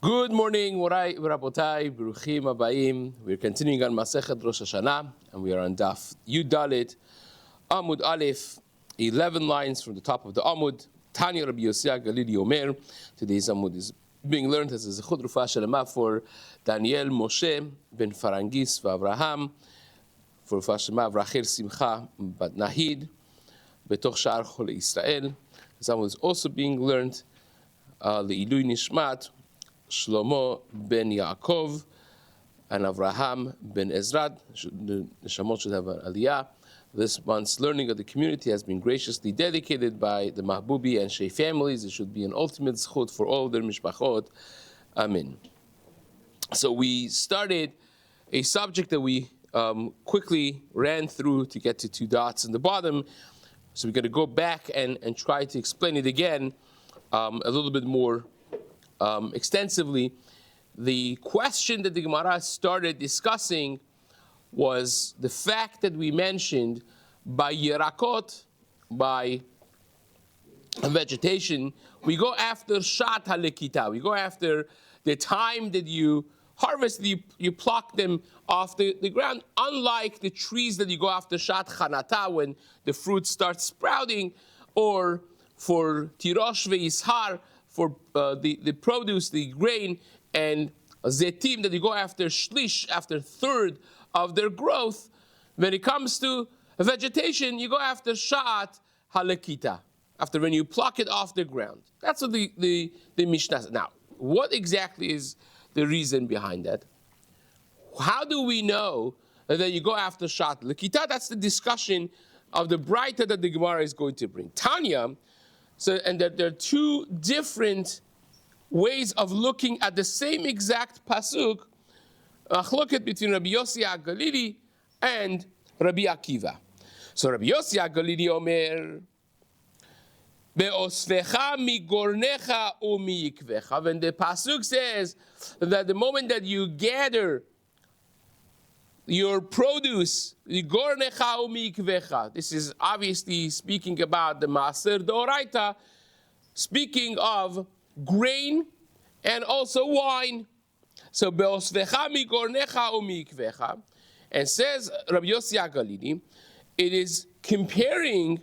Good morning, Morai Rabotai, Baruchim Abayim. We're continuing on Masechet Rosh Hashanah, and we are on Daf Yud Dalet, Amud Aleph, 11 lines from the top of the Amud. Tanya Rabbi Yisraeli Omer. Today's Amud is being learned as a Zechut Rufa Shalema for Daniel Moshe ben Farangis v'Avraham, for Rufa Shalema Rachel Simcha bat Nahid, betoch Sha'ar Chol Yisrael. This Amud is also being learned Le'ilui Nishmat Shlomo ben Yaakov and Avraham ben Ezrad. The Neshamot should have an aliyah. This month's learning of the community has been graciously dedicated by the Mahbubi and Shei families. It should be an ultimate zchut for all their mishpachot. Amen. So we started a subject that we quickly ran through to get to two dots in the bottom. So we're going to go back and try to explain it again a little bit more extensively. The question that the Gemara started discussing was the fact that we mentioned by Yerakot, by vegetation, we go after Shat HaLekita. We go after the time that you harvest, you pluck them off the ground, unlike the trees that you go after Shat Chanata, when the fruit starts sprouting, or for Tirosh ve'Yishar, for the produce, the grain, and Zetim that you go after Shlish, after third of their growth. When it comes to vegetation, you go after Sha'at Halekita, after when you pluck it off the ground. That's what the Mishnah says. Now, what exactly is the reason behind that? How do we know that you go after Sha'at Halekita? That's the discussion of the Braita that the Gemara is going to bring. Tanya, and that there are two different ways of looking at the same exact pasuk, Achloket between Rabbi Yossi HaGalili and Rabbi Akiva. So Rabbi Yossi HaGalili Omer, Be'osvecha migornecha u'miyikvecha. When the pasuk says that the moment that you gather your produce, gornecha u'miyikvecha, this is obviously speaking about the Maaser D'Oraita, speaking of grain and also wine. So be'osvecha migornecha u'miyikvecha, and says Rabbi Yossi HaGalili, it is comparing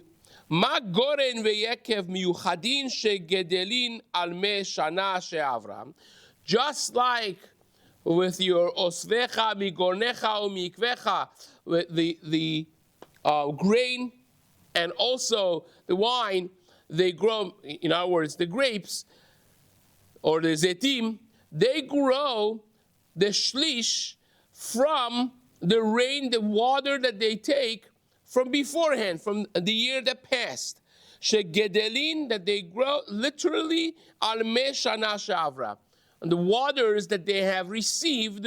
ma goren ve'yekev miyuchadin shegedelin al me shana she'avra, just like with your osvecha migornecha u'miyikvecha, with the grain and also the wine, they grow, in other words, the grapes or the zetim, they grow the shlish from the rain, the water that they take from beforehand, from the year that passed. Shegedelin, that they grow literally al me shana she'avra, and the waters that they have received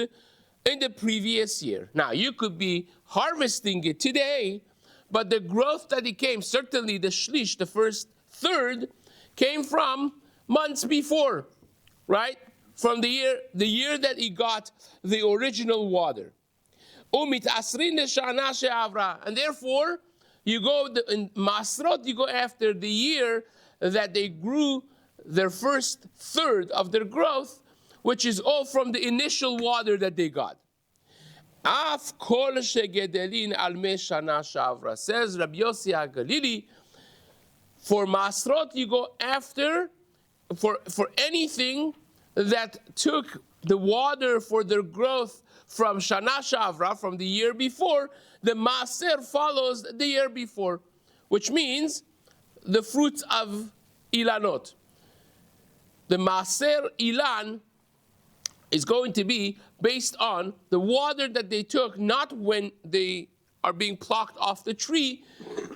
in the previous year. Now, you could be harvesting it today, but the growth that it came, certainly the shlish, the first third, came from months before, right? From the year that he got the original water. And therefore, you go in Masrot, you go after the year that they grew their first third of their growth, which is all from the initial water that they got. Af kol shegedelin al me shana she'avra, says Rabbi Yossi HaGalili, for Masrot you go after, for anything that took the water for their growth from Shana She'avra, from the year before, the Maaser follows the year before, which means the fruits of Ilanot. The Maaser Ilan is going to be based on the water that they took, not when they are being plucked off the tree,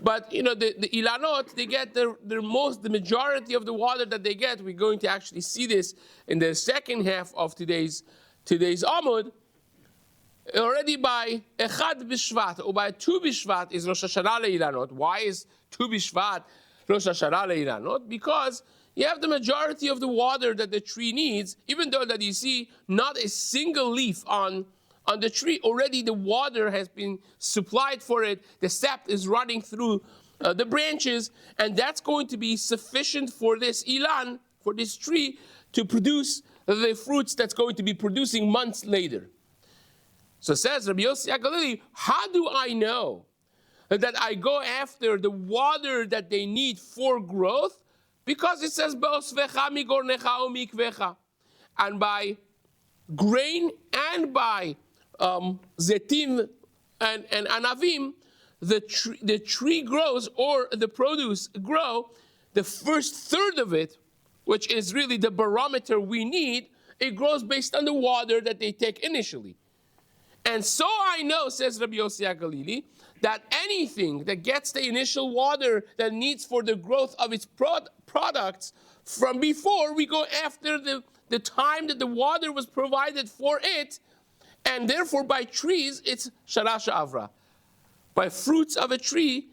but the Ilanot, they get the majority of the water that they get. We're going to actually see this in the second half of today's Amud. Already by Echad Bishvat, or by Tu Bishvat, is Rosh Hashanah le'ilanot. Why is Tu Bishvat Rosh Hashanah le'ilanot? Because you have the majority of the water that the tree needs, even though that you see not a single leaf on the tree. Already the water has been supplied for it. The sap is running through the branches, and that's going to be sufficient for this ilan, for this tree, to produce the fruits that's going to be producing months later. So says Rabbi Yossi HaGalili, how do I know that I go after the water that they need for growth? Because it says, and by grain and by zetim and anavim, the tree grows, or the produce grow, the first third of it, which is really the barometer we need, it grows based on the water that they take initially. And so I know, says Rabbi Yossi HaGalili, that anything that gets the initial water that needs for the growth of its products from before, we go after the time that the water was provided for it, and therefore by trees, it's Shana Sha'avra. By fruits of a tree,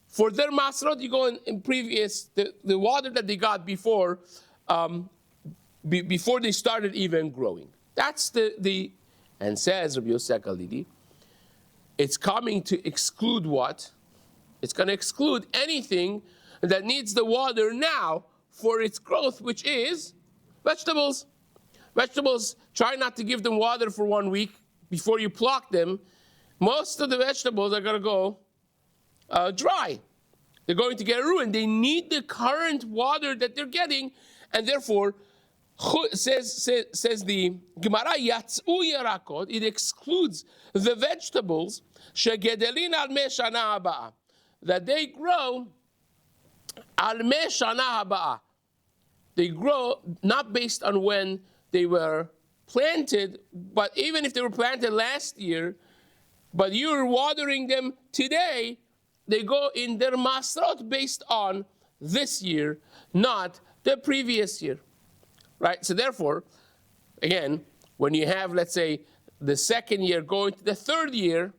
for their masrot, you go in previous, the water that they got before, before they started even growing. That's and says Rabbi Yossi HaGalili, it's coming to exclude what? It's going to exclude anything that needs the water now for its growth, which is vegetables. Vegetables, try not to give them water for 1 week before you pluck them. Most of the vegetables are going to go dry. They're going to get ruined. They need the current water that they're getting, and therefore, says the Gemara, Yatzu Yarakot, it excludes the vegetables, Shegedelin al me shana haba, that they grow al me shana haba. They grow not based on when they were planted, but even if they were planted last year, but you're watering them today, they go in their masrot based on this year, not the previous year. Right? So therefore, again, when you have, let's say, the second year going to the third year,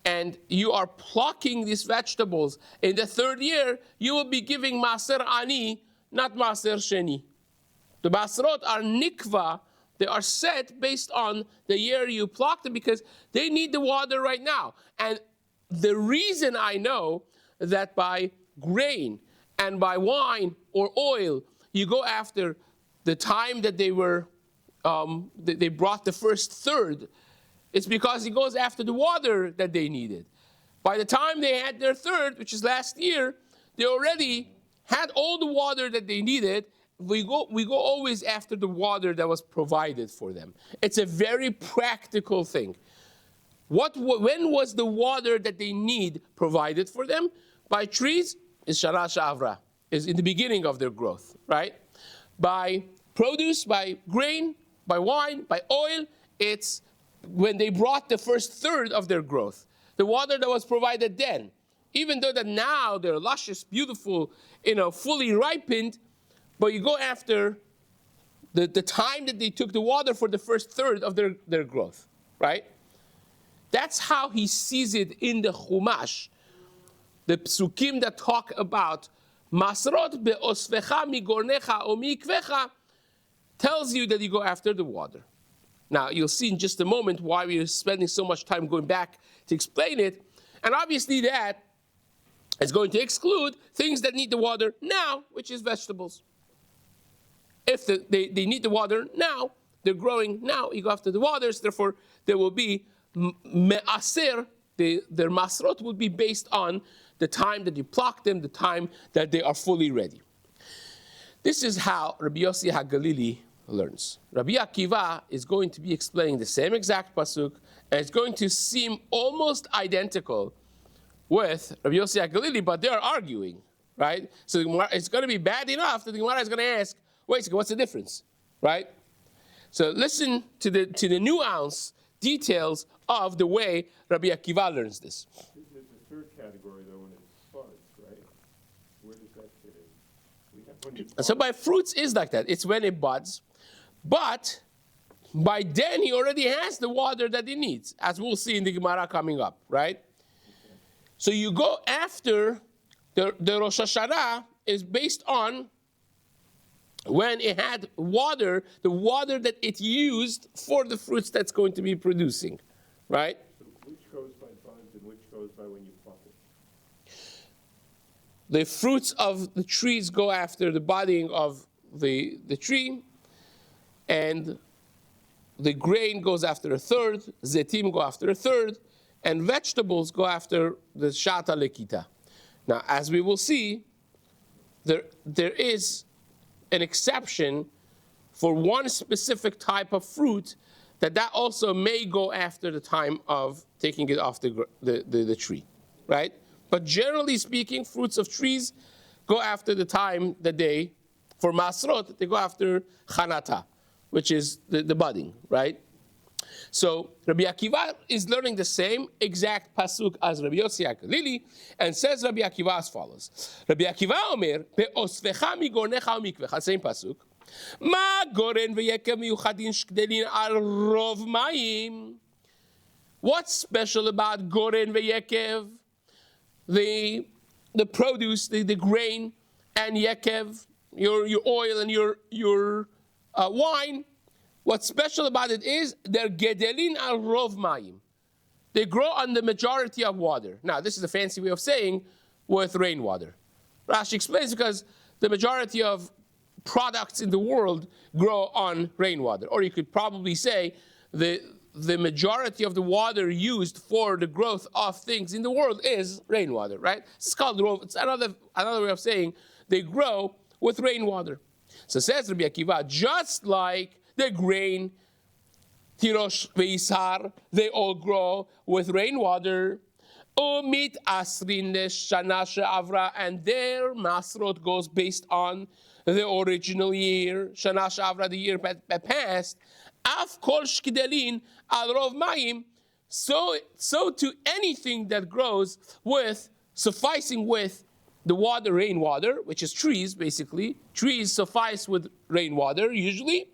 and you are plucking these vegetables in the third year, you will be giving maser ani, not maser sheni. The masrot are nikva, they are set based on the year you plucked them, because they need the water right now. And the reason I know that by grain and by wine or oil, you go after the time that they were, they brought the first third, it's because it goes after the water that they needed. By the time they had their third, which is last year, they already had all the water that they needed. We go always after the water that was provided for them. It's a very practical thing. When was the water that they need provided for them? By trees is Shana Sha'avra, is in the beginning of their growth, right? By produce, by grain, by wine, by oil, it's when they brought the first third of their growth. The water that was provided then. Even though that now they're luscious, beautiful, fully ripened, but you go after the time that they took the water for the first third of their growth, right? That's how he sees it in the Chumash. The psukim that talk about Masrot be'osvecha migornecha o mikvecha tells you that you go after the water. Now, you'll see in just a moment why we're spending so much time going back to explain it. And obviously that is going to exclude things that need the water now, which is vegetables. If they need the water now, they're growing now, you go after the waters, therefore there will be me'aser, their masrot will be based on the time that you pluck them, the time that they are fully ready. This is how Rabbi Yossi HaGalili learns. Rabbi Akiva is going to be explaining the same exact pasuk, and it's going to seem almost identical with Rabbi Yossi HaGalili, but they are arguing, right? So the Gemara, it's going to be bad enough that the Gemara is going to ask, wait a second, what's the difference, right? So listen to the nuance, details of the way Rabbi Akiva learns this. There's a third category, though, when it buds, right? Where does that fit in? So by fruits is like that. It's when it buds. But by then he already has the water that he needs, as we'll see in the Gemara coming up, right? Okay. So you go after the Rosh Hashanah is based on when it had water, the water that it used for the fruits that's going to be producing, right? So which goes by buds and which goes by when you pluck it? The fruits of the trees go after the budding of the tree, and the grain goes after a third, zetim go after a third, and vegetables go after the shata lekita. Now, as we will see, there is an exception for one specific type of fruit that also may go after the time of taking it off the tree, right? But generally speaking, fruits of trees go after the time that for masrot, they go after chanata, which is the budding, right? So Rabbi Akiva is learning the same exact pasuk as Rabbi Yisraeli, and says Rabbi Akiva as follows. Rabbi Akiva omer, be'osvecha migornecha umikvecha, same pasuk. Ma goren veyekev miyuchadin shkdelin al rov mayim. What's special about goren veyekev? The produce, the grain, and yekev, your oil and your wine. What's special about it is they're gedelin al rov mayim. They grow on the majority of water. Now, this is a fancy way of saying with rainwater. Rashi explains because the majority of products in the world grow on rainwater. Or you could probably say the majority of the water used for the growth of things in the world is rainwater, right? It's called rov. It's another way of saying they grow with rainwater. So says Rabbi Akiva, just like the grain, tirosh ve'isar, they all grow with rainwater. Umit asrin shana she'avra, and their masrot goes based on the original year, shana she'avra, the year that passed. Af kol shkidelin al rov mayim. So to anything that grows sufficing with the water, rainwater, which is trees, basically. Trees suffice with rainwater, usually.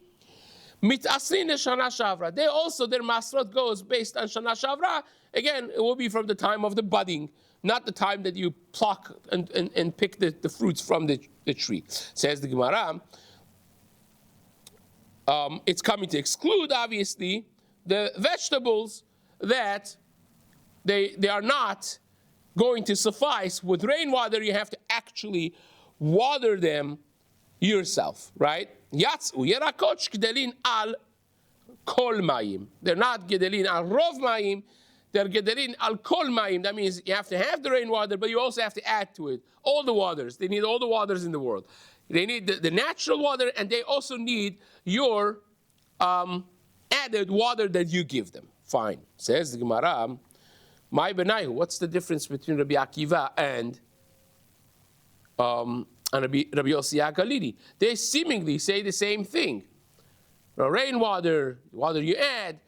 Mitasrin shana shavra. They also, their masrot goes based on shana shavra. Again, it will be from the time of the budding, not the time that you pluck and pick the fruits from the tree. Says the Gemara, it's coming to exclude, obviously, the vegetables that they are not going to suffice with rainwater. You have to actually water them yourself, right? Yatsu yerakot shgedelin al kol mayim. They're not gedelin al rov mayim. They're gedelin al kol mayim. That means you have to have the rainwater, but you also have to add to it all the waters. They need all the waters in the world. They need the natural water, and they also need your added water that you give them. Fine. Says the Gemara, my benayu. What's the difference between Rabbi Akiva and Rabbi Yisraeli? They seemingly say the same thing. Rainwater, water you add,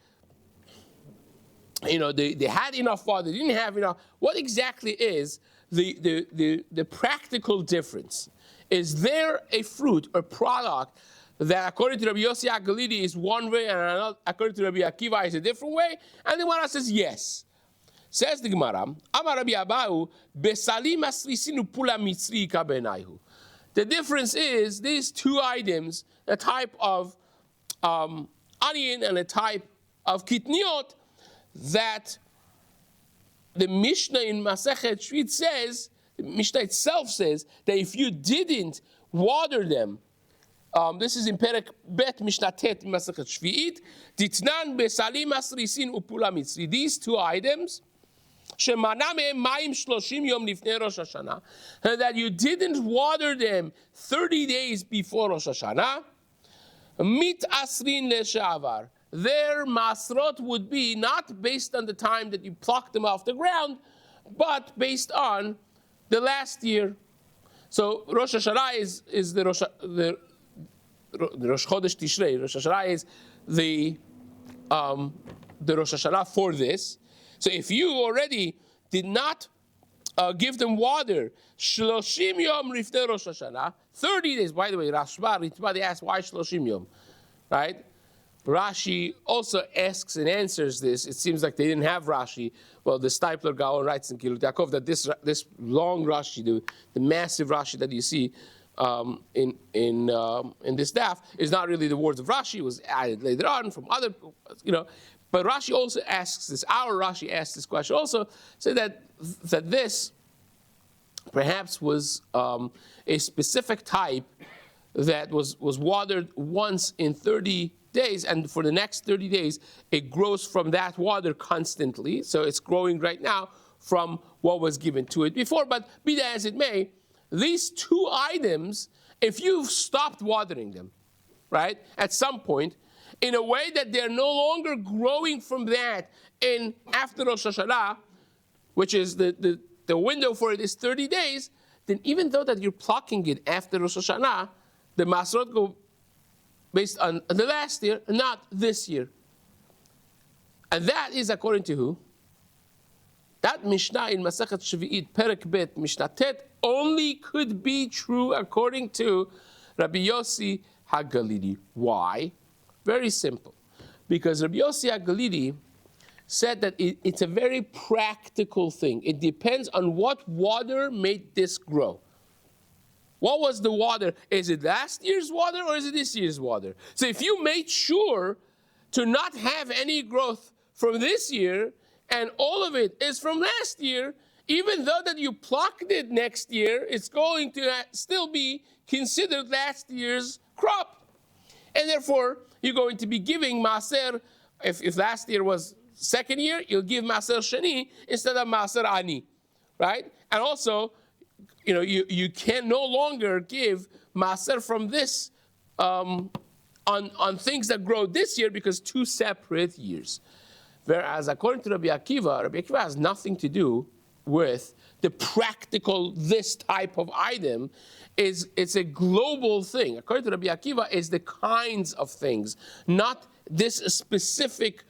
they had enough water, they didn't have enough. What exactly is the practical difference? Is there a fruit or product that according to Rabbi Yisraeli is one way and according to Rabbi Akiva is a different way? And the Gemara says yes. Says the Gemara, Amar Rabbi Abahu, Besalim asrisinu pula mitzri kabenaihu. The difference is these two items, a type of onion and a type of kitniot, that the Mishnah in Masechet Shvit says, the Mishnah itself says, that if you didn't water them, this is in Perek Bet Mishnah Tet Masechet Shvit, Titnan besalim asrisin upula mitzri. These two items, that you didn't water them 30 days before Rosh Hashanah, mit asrin leshavar. Their masrot would be not based on the time that you plucked them off the ground, but based on the last year. So Rosh Hashanah is the Rosh Chodesh Tishrei. Rosh Hashanah is the Rosh Hashanah for this. So if you already did not give them water, Shloshim Yom Rifnei Rosh Hashanah, 30 days. By the way, Rashba, they asked why Shloshim Yom, right? Rashi also asks and answers this. It seems like they didn't have Rashi. Well, the Stipler Gaon writes in Kilot Yaakov that this long Rashi, the massive Rashi that you see in this daf, is not really the words of Rashi. It was added later on from other, But Rashi also asks this. Our Rashi asks this question also, so that this perhaps was a specific type that was watered once in 30 days, and for the next 30 days, it grows from that water constantly. So it's growing right now from what was given to it before. But be that as it may, these two items, if you've stopped watering them, right, at some point, in a way that they're no longer growing from that in after Rosh Hashanah, which is the window for it is 30 days, then even though that you're plucking it after Rosh Hashanah, the Masrot go based on the last year, not this year. And that is according to who? That Mishnah in Masachet Shvi'it, Perek Bet, Mishnah Tet, only could be true according to Rabbi Yossi HaGalili. Why? Very simple. Because Rabbi Yossi HaGalili said that it's a very practical thing. It depends on what water made this grow. What was the water? Is it last year's water or is it this year's water? So if you made sure to not have any growth from this year and all of it is from last year, even though that you plucked it next year, it's going to still be considered last year's crop. And therefore, you're going to be giving Maaser, if last year was second year, you'll give Maaser Sheni instead of Maaser Ani, right? And also, you can no longer give Maaser from this on things that grow this year because 2 separate years. Whereas according to Rabbi Akiva has nothing to do with the practical, this type of item. It's a global thing. According to Rabbi Akiva, it's the kinds of things, not this specific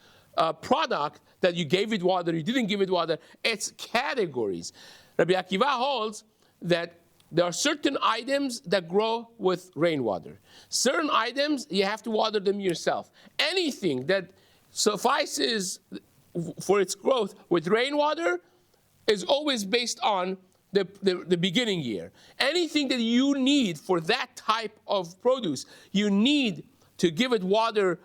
product that you gave it water, you didn't give it water. It's categories. Rabbi Akiva holds that there are certain items that grow with rainwater. Certain items, you have to water them yourself. Anything that suffices for its growth with rainwater is always based on the beginning year. Anything that you need for that type of produce, you need to give it water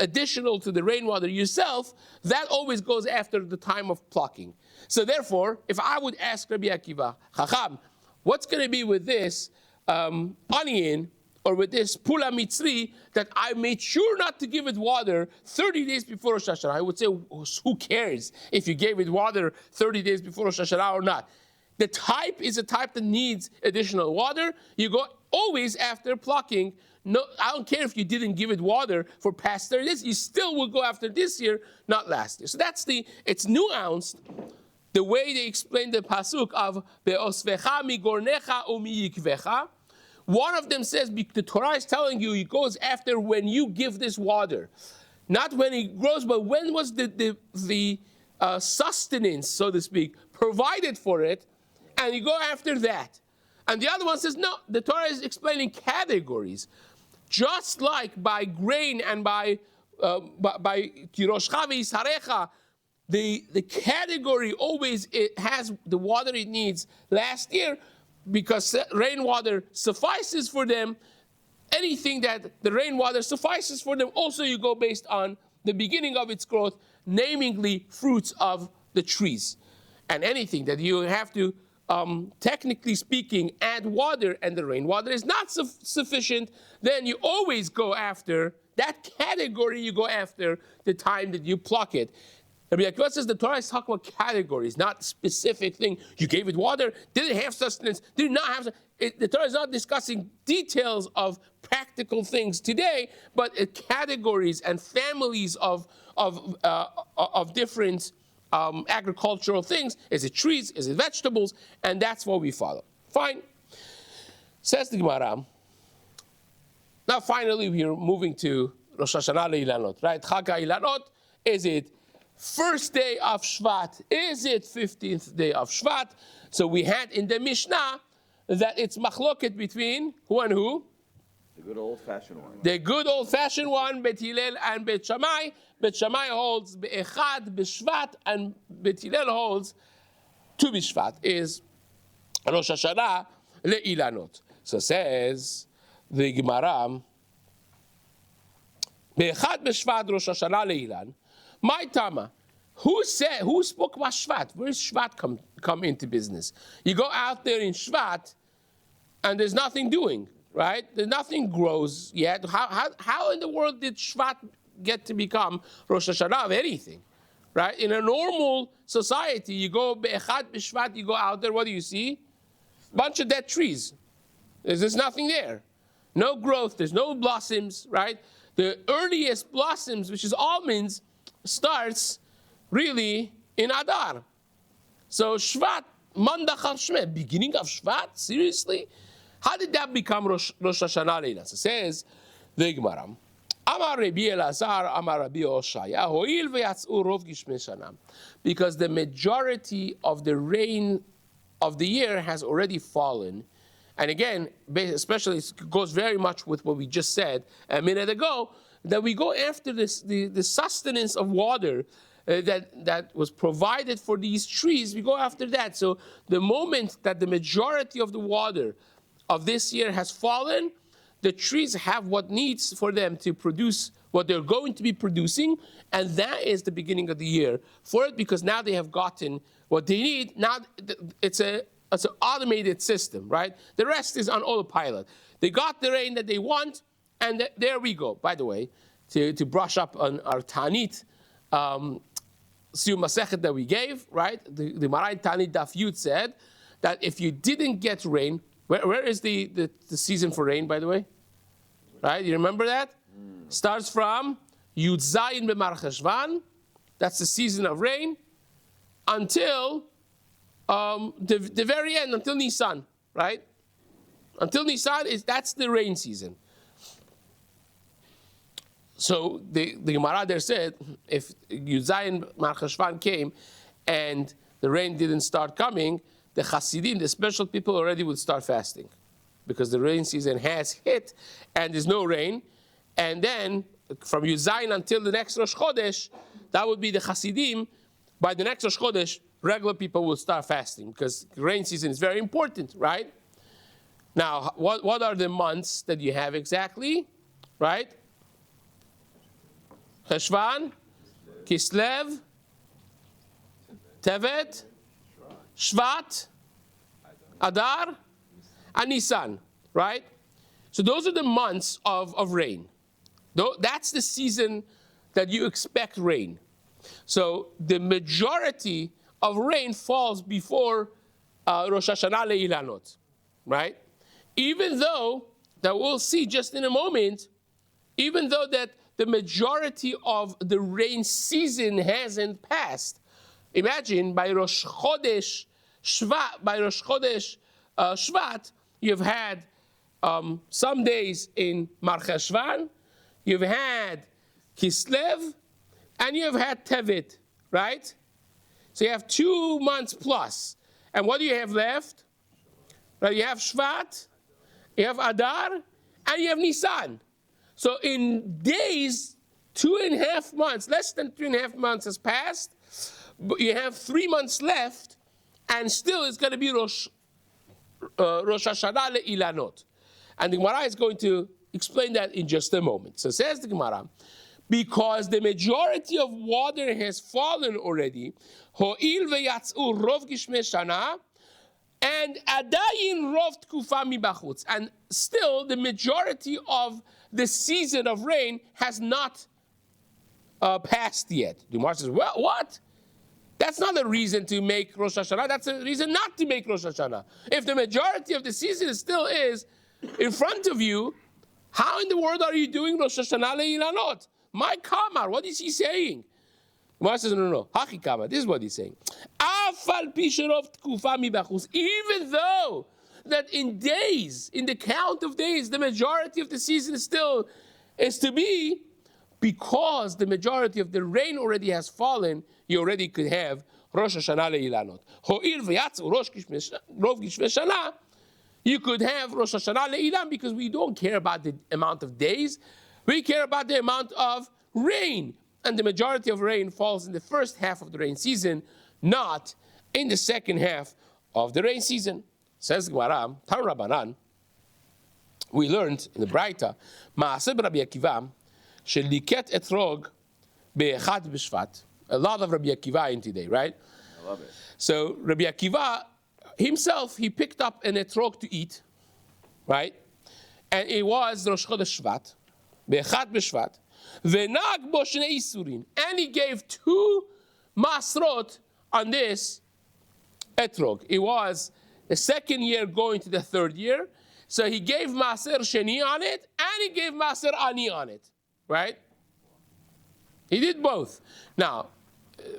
additional to the rainwater yourself, that always goes after the time of plucking. So therefore, if I would ask Rabbi Akiva, Chacham, what's going to be with this onion or with this pula mitzri that I made sure not to give it water 30 days before Rosh Hashanah? I would say, who cares if you gave it water 30 days before Rosh Hashanah or not? The type is a type that needs additional water. You go always after plucking. No, I don't care if you didn't give it water for past 30 days. You still will go after this year, not last year. So it's nuanced. The way they explain the pasuk of be'osvecha migornecha umiyikvecha. One of them says the Torah is telling you it goes after when you give this water, not when it grows, but when was the sustenance, so to speak, provided for it, and you go after that. And the other one says no. The Torah is explaining categories, just like by grain and by kiroshcha v'yisarecha. The category always it has the water it needs last year because rainwater suffices for them. Anything that the rainwater suffices for them, also you go based on the beginning of its growth, namely fruits of the trees. And anything that you have to, technically speaking, add water and the rainwater is not sufficient, then you always go after that category, you go after the time that you pluck it. Rabbi Akiva says the Torah is talking about categories, not specific thing. You gave it water, did it have sustenance, did it not have sustenance? The Torah is not discussing details of practical things today, but categories and families of different agricultural things. Is it trees? Is it vegetables? And that's what we follow. Fine. Says the Gemara. Now finally we're moving to Rosh Hashanah Ilanot, right? Chag Ilanot, is it first day of Shvat? Is it 15th day of Shvat? So we had in the Mishnah that it's machloket between who and who? The good old-fashioned one. The good old-fashioned one, Bet Hillel and Bet Shammai. Bet Shammai holds Be'echad, B'Shvat, and Bet Hillel holds Tu B'Shvat, is Rosh Hashanah Le'ilanot. So says the Gemara, Be'echad B'Shvat Rosh Hashanah Le'ilan. My Tama, who spoke about Shvat? Where does Shvat come into business? You go out there in Shvat, and there's nothing doing. right? Nothing grows yet. How in the world did Shvat get to become Rosh Hashanah of anything, right? In a normal society, you go Be'echad B'Shvat, you go out there, what do you see? Bunch of dead trees. There's nothing there. No growth, there's no blossoms, right? The earliest blossoms, which is almonds, starts really in Adar. So Shvat, Mandachar Shmet, beginning of Shvat, seriously? How did that become Rosh Hashanah Leilas? It says, the Gemara, Amar Rabbi Elazar, Amar Rabbi Oshaya, Ho'il ve'yatz'u rov gishmei shana. Because the majority of the rain of the year has already fallen. And again, especially it goes very much with what we just said a minute ago, that we go after the sustenance of water that was provided for these trees, we go after that. So the moment that the majority of the water of this year has fallen, the trees have what needs for them to produce what they're going to be producing, and that is the beginning of the year for it, because now they have gotten what they need. Now it's an automated system, right? The rest is on autopilot. They got the rain that they want, and there we go. By the way, to brush up on our Tanit, Siyum Masechet that we gave, right? The Marai Tanit Daf Yud said that if you didn't get rain, where is the season for rain, by the way? Right? You remember that? Starts from Yud Zayin B'Mar Cheshvan, that's the season of rain, until the very end, until Nisan, right? Until Nisan, that's the rain season. So the Gemara there said, if Yud Zayin B'Mar Cheshvan came and the rain didn't start coming, the Hasidim, the special people, already would start fasting, because the rain season has hit and there's no rain. And then from Yud Zayin until the next Rosh Chodesh, that would be the Hasidim. By the next Rosh Chodesh, regular people will start fasting, because the rain season is very important, right? Now, what are the months that you have exactly, right? Cheshvan, Kislev, Tevet, Shvat, Adar, and Nisan, right? So those are the months of rain. That's the season that you expect rain. So the majority of rain falls before Rosh Hashanah Le'ilanot, right? Even though, that we'll see just in a moment, even though that the majority of the rain season hasn't passed. Imagine by Rosh Chodesh Shvat, you've had some days in Mar Cheshvan, you've had Kislev, and you've had Tevet, right? So you have 2 months plus. And what do you have left? Right, you have Shvat, you have Adar, and you have Nisan. So in days, 2.5 months, less than 2.5 months has passed, but you have 3 months left, and still it's going to be Rosh Hashanah Le'ilanot. And the Gemara is going to explain that in just a moment. So says the Gemara, because the majority of water has fallen already, Ho'il ve'yatz'u rov gishmei shana, and adayin rov tkufa mibachutz, and still the majority of the season of rain has not passed yet. The Gemara says, well, what? That's not a reason to make Rosh Hashanah. That's a reason not to make Rosh Hashanah. If the majority of the season still is in front of you, how in the world are you doing Rosh Hashanah Le'ilanot? My Kamar, what is he saying? Gemara says, no. Hachi Kamar, this is what he's saying. Even though that in days, in the count of days, the majority of the season still is to be, because the majority of the rain already has fallen, you already could have Rosh Hashanah Le'ilanot. Ho'il v'yatzu rov gishmei shana, you could have Rosh Hashanah Le'ilan, because we don't care about the amount of days, we care about the amount of rain. And the majority of rain falls in the first half of the rain season, not in the second half of the rain season. Says Gemara, Tan Rabbanan, we learned in the Braita, Ma'aseh Rabbi Akiva, sheliket etrog be'echad b'shvat. A lot of Rabbi Akiva in today, right? I love it. So Rabbi Akiva himself, he picked up an etrog to eat, right? and it was Rosh Chodesh Shvat, Be'echat B'Shvat, V'nag bo shnei isurin, and he gave 2 masrot on this etrog. It was the 2nd year going to the 3rd year, so he gave maser sheni on it, and he gave maser ani on it, right? He did both. Now,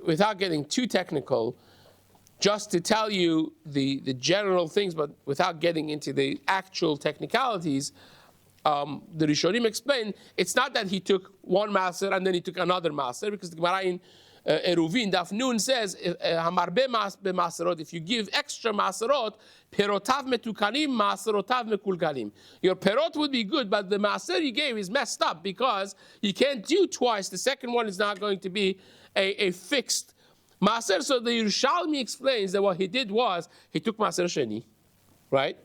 without getting too technical, just to tell you the general things, but without getting into the actual technicalities, the Rishonim explain, it's not that he took one maser and then he took another maser, because the Gemara in Eruvin, Daf Nun says, if you give extra maserot, perotav metukanim, maserotav mekulgalim. Your perot would be good, but the maser you gave is messed up, because you can't do twice. The second one is not going to be a fixed maser. So the Yerushalmi explains that what he did was, he took maser sheni, right?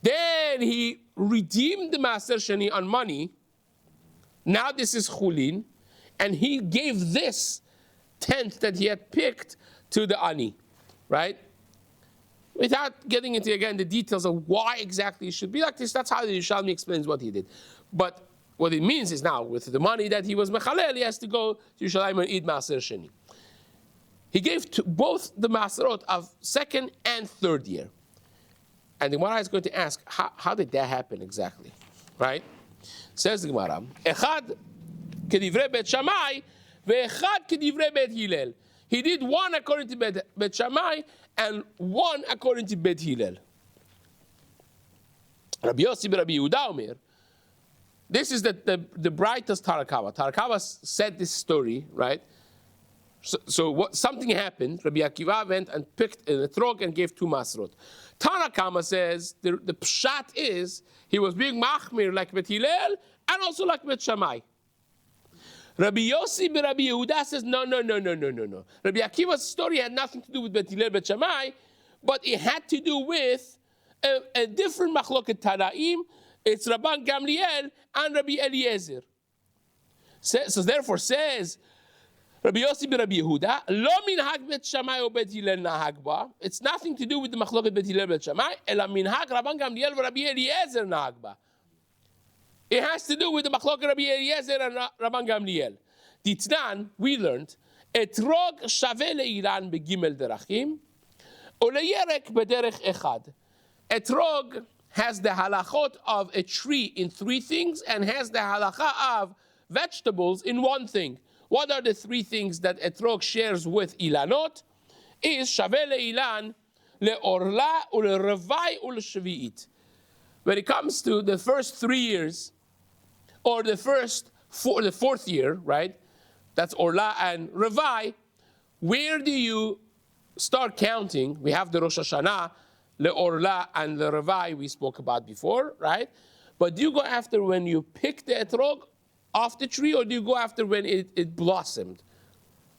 Then he redeemed the maser sheni on money. Now this is chulin, and he gave this 10th that he had picked to the ani, right? Without getting into, again, the details of why exactly it should be like this, that's how the Yerushalmi explains what he did. But what it means is now, with the money that he was mechalel, he has to go to Yerushalayim and eat maser sheni. He gave to both the maserot of 2nd and 3rd year. And the Gemara is going to ask, how did that happen exactly, right? Says the Gemara, Echad kedivrei Bet Shammai, ve'echad kedivrei Bet Hillel. He did one according to Bet Shammai and one according to Bet Hillel. Rabbi Yossi ben Rabbi Yehuda Omer, this is the brightest Tarakava. Tarakava said this story, right? So something happened. Rabbi Akiva went and picked a etrog and gave 2 masrot. Tanakama says the pshat is he was being machmir like Bet Hillel and also like Bet Shammai. Rabbi Yossi ben Rabbi Yehuda says no. Rabbi Akiva's story had nothing to do with Bet Hillel, Bet Shammai, but it had to do with a different machloket Tanaim. It's Rabban Gamliel and Rabbi Eliezer. So therefore says Rabbi Yossi ben Rabbi Yehuda, lo minhag Bet Shammai o Bet Hillel nahag ba. It's nothing to do with the machloket Bet Hillel Bet Shammai, ela minhag Rabban Gamliel Rabbi Eliezer nahag ba. It has to do with the machloket Rabbi Eliezer and Rabban Gamliel. Ditnan, we learned, etrog shaveh le'ilan begimel derachim, o leyerek bederech echad. Etrog has the halachot of a tree in 3 things and has the halacha of vegetables in 1 thing. What are the 3 things that etrog shares with ilanot? Is shaveh le'ilan, le'orla, u'lerevai, u'leshvi'it. When it comes to the first 3 years, or the 4th year, right? That's orla and revai. Where do you start counting? We have the Rosh Hashanah, the orla and the revai we spoke about before, right? But do you go after when you pick the etrog off the tree, or do you go after when it blossomed?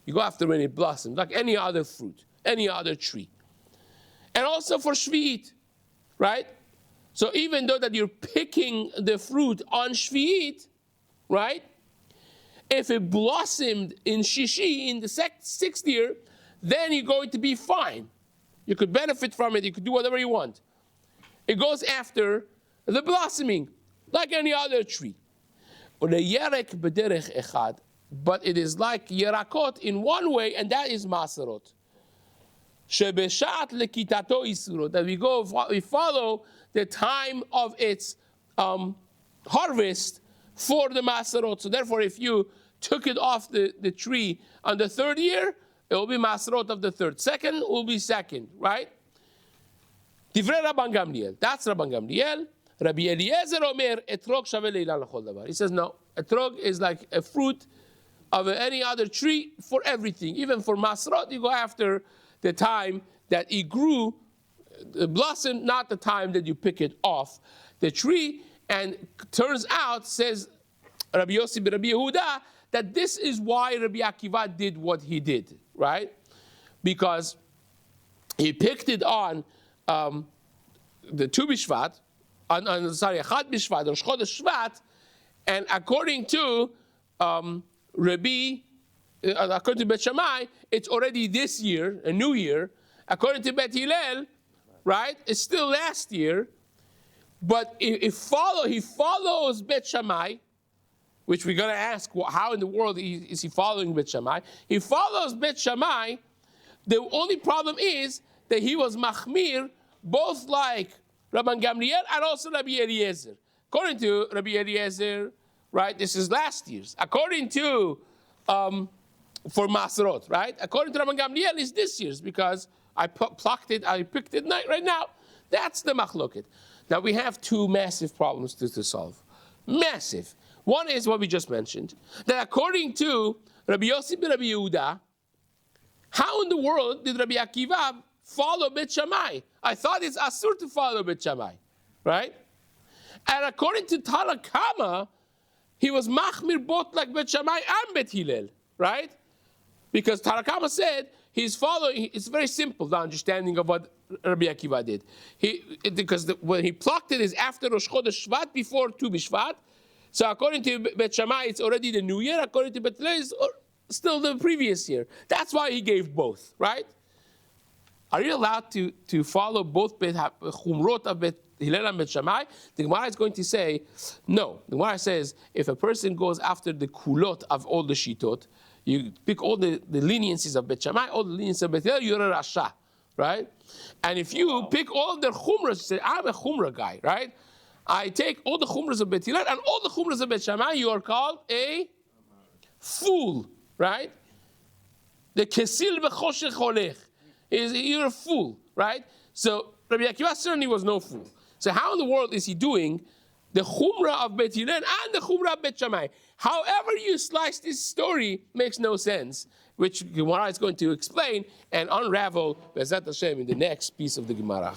You go after when it blossomed, like any other fruit, any other tree. And also for Shvi'it, right? So even though that you're picking the fruit on Shvi'it, right? If it blossomed in Shishi in the 6th year, then you're going to be fine. You could benefit from it. You could do whatever you want. It goes after the blossoming, like any other tree. But it is like yerakot in 1 way, and that is maserot. That we follow the time of its harvest for the maserot. So therefore, if you took it off the tree on the 3rd year, it will be maserot of the 3rd. 2nd will be 2nd, right? Divrei Rabban Gamliel. That's Rabban Gamliel. Rabbi Eliezer Omer, etrog shaveh le'ilan l'chol davar. He says, no, etrog is like a fruit of any other tree for everything. Even for masrot, you go after the time that it grew, the blossom, not the time that you pick it off the tree. And turns out, says Rabbi Yossi ben Rabbi Yehuda, that this is why Rabbi Akiva did what he did, right? Because he picked it on the Tu B'Shvat, Echad B'Shvat, Rosh Chodesh Shvat, and according to according to Bet Shammai, it's already this year, a new year. According to Bet Hillel, right, it's still last year. But he follows Bet Shammai, which we're going to ask, how in the world is he following Bet Shammai? He follows Bet Shammai. The only problem is that he was machmir, both like Rabban Gamliel and also Rabbi Eliezer. According to Rabbi Eliezer, right, this is last year's. According to, for Masrot, right? According to Rabban Gamliel, it's this year's because I picked it right now. That's the machloket. Now we have two massive problems to solve. Massive. One is what we just mentioned, that according to Rabbi Yossi ben Rabbi Yehuda, how in the world did Rabbi Akiva follow Bet Shammai? I thought it's asur to follow Bet Shammai, right? And according to Tanna Kama, he was machmir both like Bet Shammai and Bet Hillel, right? Because Tanna Kama said he's following. It's very simple, the understanding of what Rabbi Akiva did. When he plucked it is after Rosh Chodesh Shvat, before Tu B'Shvat. So according to Bet Shammai, it's already the new year. According to Bet Hillel, it's still the previous year. That's why he gave both, right? Are you allowed to follow both Chumrot of Bet Hillel and Bet Shammai? The Gemara is going to say, no. The Gemara says, if a person goes after the kulot of all the shitot, you pick all the leniencies of Bet Shammai, all the leniencies of Bet Hillel, you're a Rasha, right? And if you pick all of their chumras, say, I'm a chumrah guy, right? I take all the chumras of Bet Hillel and all the chumras of Bet Shammai, you are called a fool, right? The kesil b'choshech holech. You're a fool, right? So Rabbi Akiva certainly was no fool. So how in the world is he doing the chumrah of Bet Hillel and the chumrah of Bet Shammai? However you slice this story makes no sense, which Gemara is going to explain and unravel Be'ezrat Hashem in the next piece of the Gemara.